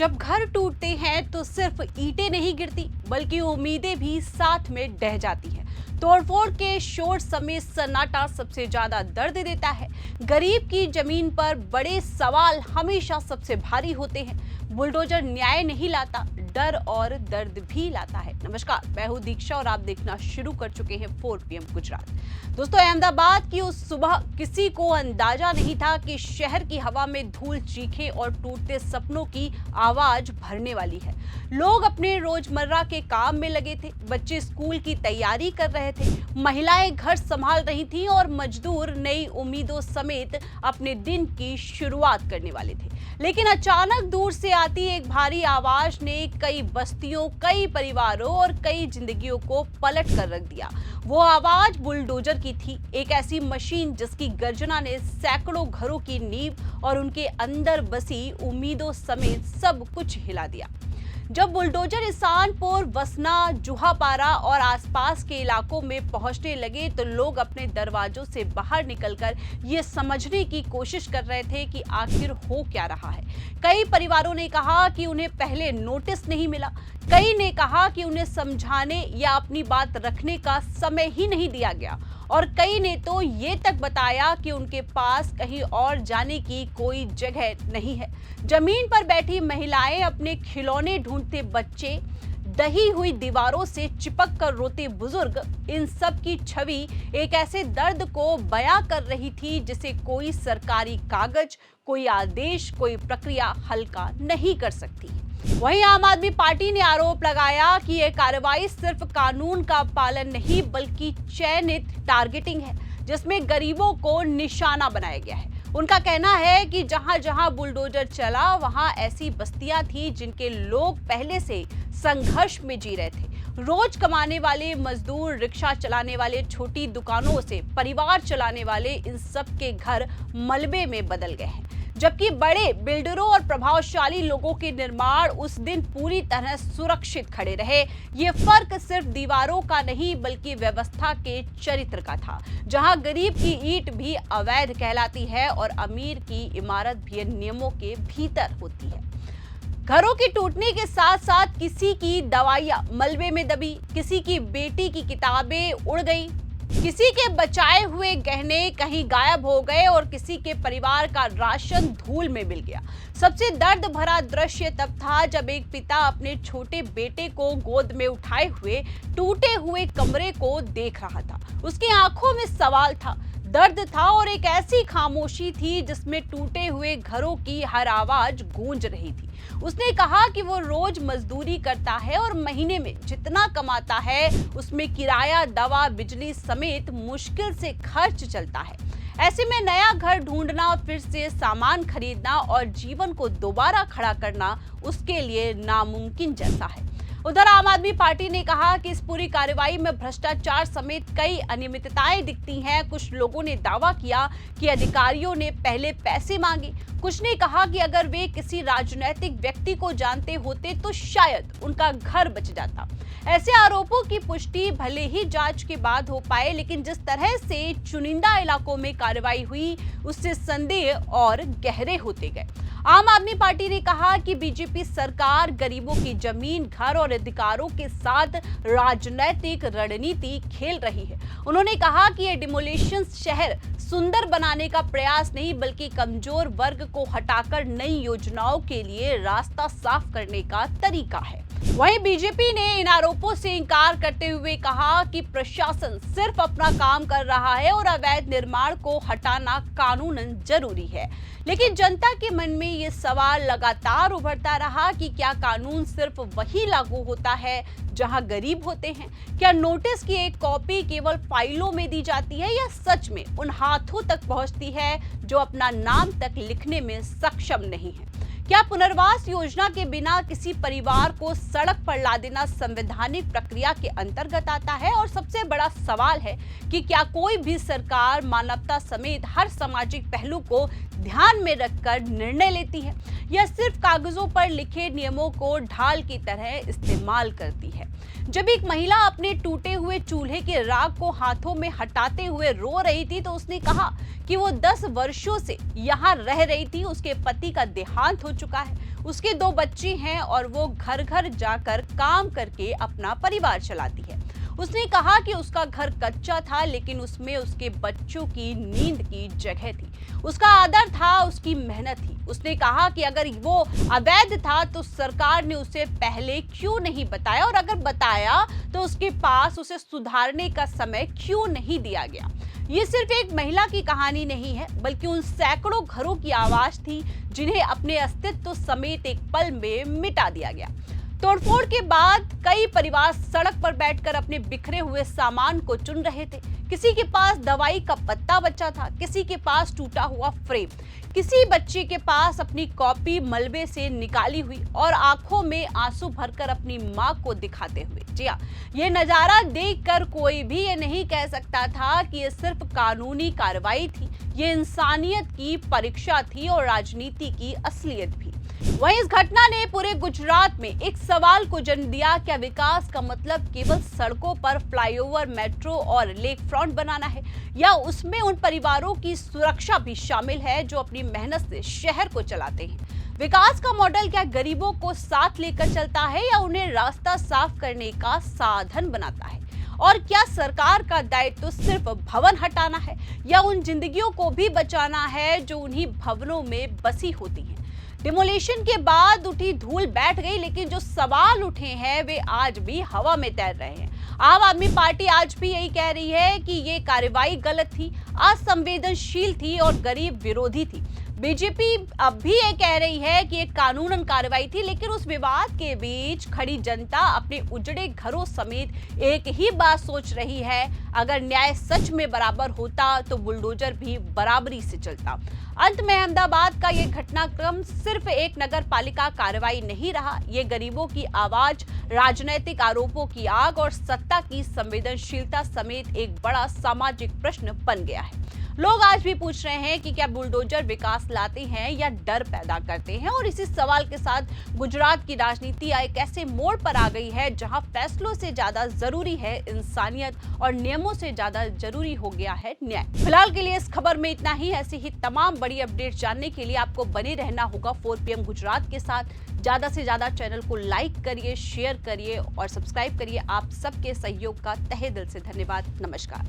जब घर टूटते हैं तो सिर्फ ईंटें नहीं गिरती बल्कि उम्मीदें भी साथ में ढह जाती हैं। तोड़फोड़ के शोर समेत सन्नाटा सबसे ज्यादा दर्द देता है। गरीब की जमीन पर बड़े सवाल हमेशा सबसे भारी होते हैं। बुलडोजर न्याय नहीं लाता, डर और दर्द भी लाता है। नमस्कार, मैं हूं दीक्षा और आप देखना शुरू कर चुके हैं 4 PM गुजरात। दोस्तों, अहमदाबाद की उस सुबह किसी को अंदाजा नहीं था कि शहर की हवा में धूल चीखे और टूटते सपनों की आवाज भरने वाली है। लोग अपने रोजमर्रा के काम में लगे थे, बच्चे स्कूल की तैयारी कर रहे थे, महिलाएं घर संभाल रही थीं और मजदूर नई उम्मीदों समेत अपने दिन की शुरुआत करने वाले थे। लेकिन अचानक दूर से आती एक भारी आवाज ने कई बस्तियों, कई परिवारों और कई जिंदगियों को पलट कर रख दिया। वो आवाज बुलडोजर की थी, एक ऐसी मशीन जिसकी गर्जना ने सैकड़ों घरों की नींव और उनके अंदर बसी उम्मीदों समेत सब कुछ हिला दिया। जब बुलडोजर इसानपुर, वसना, जुहापारा और आसपास के इलाकों में पहुंचने लगे तो लोग अपने दरवाजों से बाहर निकलकर ये समझने की कोशिश कर रहे थे कि आखिर हो क्या रहा है। कई परिवारों ने कहा कि उन्हें पहले नोटिस नहीं मिला, कई ने कहा कि उन्हें समझाने या अपनी बात रखने का समय ही नहीं दिया गया, और कई ने तो ये तक बताया कि उनके पास कहीं और जाने की कोई जगह नहीं है। जमीन पर बैठी महिलाएं, अपने खिलौने ढूंढते बच्चे, दही हुई दीवारों से चिपक कर रोते बुजुर्ग, इन सब की छवि एक ऐसे दर्द को बयां कर रही थी जिसे कोई सरकारी कागज, कोई आदेश, कोई प्रक्रिया हल्का नहीं कर सकती। वहीं आम आदमी पार्टी ने आरोप लगाया कि यह कार्रवाई सिर्फ कानून का पालन नहीं बल्कि चयनित टारगेटिंग है, जिसमें गरीबों को निशाना बनाया गया है। उनका कहना है कि जहां जहां बुलडोजर चला वहां ऐसी बस्तियां थी जिनके लोग पहले से संघर्ष में जी रहे थे। रोज कमाने वाले मजदूर, रिक्शा चलाने वाले, छोटी दुकानों से परिवार चलाने वाले, इन सब के घर मलबे में बदल गए हैं। जबकि बड़े बिल्डरों और प्रभावशाली लोगों के निर्माण उस दिन पूरी तरह सुरक्षित खड़े रहे। ये फर्क सिर्फ दीवारों का नहीं बल्कि व्यवस्था के चरित्र का था, जहां गरीब की ईंट भी अवैध कहलाती है और अमीर की इमारत भी नियमों के भीतर होती है। घरों के टूटने के साथ साथ किसी की दवाइयां मलबे में दबी, किसी की बेटी की किताबें उड़ गई, किसी के बचाए हुए गहने कहीं गायब हो गए और किसी के परिवार का राशन धूल में मिल गया। सबसे दर्द भरा दृश्य तब था जब एक पिता अपने छोटे बेटे को गोद में उठाए हुए टूटे हुए कमरे को देख रहा था। उसकी आंखों में सवाल था, दर्द था और एक ऐसी खामोशी थी जिसमें टूटे हुए घरों की हर आवाज गूंज रही थी। उसने कहा कि वो रोज मजदूरी करता है और महीने में जितना कमाता है उसमें किराया, दवा, बिजली समेत मुश्किल से खर्च चलता है। ऐसे में नया घर ढूंढना, फिर से सामान खरीदना और जीवन को दोबारा खड़ा करना उसके लिए नामुमकिन जैसा है। उधर आम आदमी पार्टी ने कहा कि इस पूरी कार्रवाई में भ्रष्टाचार समेत कई अनियमितताएं दिखती हैं। कुछ लोगों ने दावा किया कि अधिकारियों ने पहले पैसे मांगे, कुछ ने कहा कि अगर वे किसी राजनीतिक व्यक्ति को जानते होते तो शायद उनका घर बच जाता। ऐसे आरोपों की पुष्टि भले ही जांच के बाद हो पाए, लेकिन जिस तरह से चुनिंदा इलाकों में कार्रवाई हुई उससे संदेह और गहरे होते गए। आम आदमी पार्टी ने कहा कि बीजेपी सरकार गरीबों की जमीन, घर और अधिकारों के साथ राजनीतिक रणनीति खेल रही है। उन्होंने कहा कि ये डिमोलिशन शहर सुंदर बनाने का प्रयास नहीं बल्कि कमजोर वर्ग को हटाकर नई योजनाओं के लिए रास्ता साफ करने का तरीका है। वहीं बीजेपी ने इन आरोपों से इंकार करते हुए कहा कि प्रशासन सिर्फ अपना काम कर रहा है और अवैध निर्माण को हटाना कानूनन जरूरी है। लेकिन जनता के मन में ये सवाल लगातार उभरता रहा कि क्या कानून सिर्फ वही लागू होता है जहां गरीब होते हैं? क्या नोटिस की एक कॉपी केवल फाइलों में दी जाती है या सच में उन हाथों तक पहुंचती है जो अपना नाम तक लिखने में सक्षम नहीं है? क्या पुनर्वास योजना के बिना किसी परिवार को सड़क पर ला देना संवैधानिक प्रक्रिया के अंतर्गत आता है? और सबसे बड़ा सवाल है कि क्या कोई भी सरकार मानवता समेत हर सामाजिक पहलू को ध्यान में रखकर निर्णय लेती है या सिर्फ कागजों पर लिखे नियमों को ढाल की तरह इस्तेमाल करती है? जब एक महिला अपने टूटे हुए चूल्हे के राख को हाथों में हटाते हुए रो रही थी तो उसने कहा कि वो 10 वर्षों से यहाँ रह रही थी, उसके पति का देहांत हो चुका है। उसके 2 बच्चे हैं और वो घर घर जाकर काम करके अपना परिवार चलाती है। उसने कहा कि उसका घर कच्चा था, लेकिन उसमें उसके बच्चों की नींद की जगह थी, उसका आदर था, उसकी मेहनत थी। उसने कहा कि अगर वो अवैध था तो सरकार ने उसे पहले क्यों नहीं बताया, और अगर बताया तो उसके पास उसे सुधारने का समय क्यों नहीं दिया गया। ये सिर्फ एक महिला की कहानी नहीं है, बल्कि उन सैकड़ों घरों की आवाज थी जिन्हें अपने अस्तित्व समेत एक पल में मिटा दिया गया। तोड़फोड़ के बाद कई परिवार सड़क पर बैठकर अपने बिखरे हुए सामान को चुन रहे थे। किसी के पास दवाई का पत्ता बचा था, किसी के पास टूटा हुआ फ्रेम, किसी बच्चे के पास अपनी कॉपी मलबे से निकाली हुई और आंखों में आंसू भरकर अपनी मां को दिखाते हुए। जी हाँ, ये नजारा देखकर कोई भी ये नहीं कह सकता था कि ये सिर्फ कानूनी कार्रवाई थी, ये इंसानियत की परीक्षा थी और राजनीति की असलियत भी। वहीं इस घटना ने पूरे गुजरात में एक सवाल को जन्म दिया, क्या विकास का मतलब केवल सड़कों पर फ्लाईओवर, मेट्रो और लेक फ्रंट बनाना है, या उसमें उन परिवारों की सुरक्षा भी शामिल है जो अपनी मेहनत से शहर को चलाते हैं। विकास का मॉडल क्या गरीबों को साथ लेकर चलता है, या उन्हें रास्ता साफ करने का साधन बनाता है? और क्या सरकार का दायित्व तो सिर्फ भवन हटाना है, या उन जिंदगियों को भी बचाना है जो उन्हीं भवनों में बसी होती हैं? डिमोलिशन के बाद उठी धूल बैठ गई, लेकिन जो सवाल उठे हैं वे आज भी हवा में तैर रहे हैं। आम आदमी पार्टी आज भी यही कह रही है कि ये कार्रवाई गलत थी, असंवेदनशील थी और गरीब विरोधी थी। बीजेपी अब भी ये कह रही है कि एक कानूनन कार्रवाई थी, लेकिन उस विवाद के बीच खड़ी जनता अपने उजड़े घरों समेत एक ही बात सोच रही है, अगर न्याय सच में बराबर होता तो बुलडोजर भी बराबरी से चलता। अंत में अहमदाबाद का ये घटनाक्रम सिर्फ एक नगर पालिका कार्रवाई नहीं रहा, ये गरीबों की आवाज, राजनीतिक आरोपों की आग और सत्ता की संवेदनशीलता समेत एक बड़ा सामाजिक प्रश्न बन गया है। लोग आज भी पूछ रहे हैं कि क्या बुलडोजर विकास लाते हैं या डर पैदा करते हैं, और इसी सवाल के साथ गुजरात की राजनीति एक ऐसे मोड़ पर आ गई है जहां फैसलों से ज्यादा जरूरी है इंसानियत और नियमों से ज्यादा जरूरी हो गया है न्याय। फिलहाल के लिए इस खबर में इतना ही। ऐसी ही तमाम बड़ी अपडेट जानने के लिए आपको बने रहना होगा 4 PM गुजरात के साथ। ज्यादा से ज्यादा चैनल को लाइक करिए, शेयर करिए और सब्सक्राइब करिए। आप सबके सहयोग का तहे दिल से धन्यवाद। नमस्कार।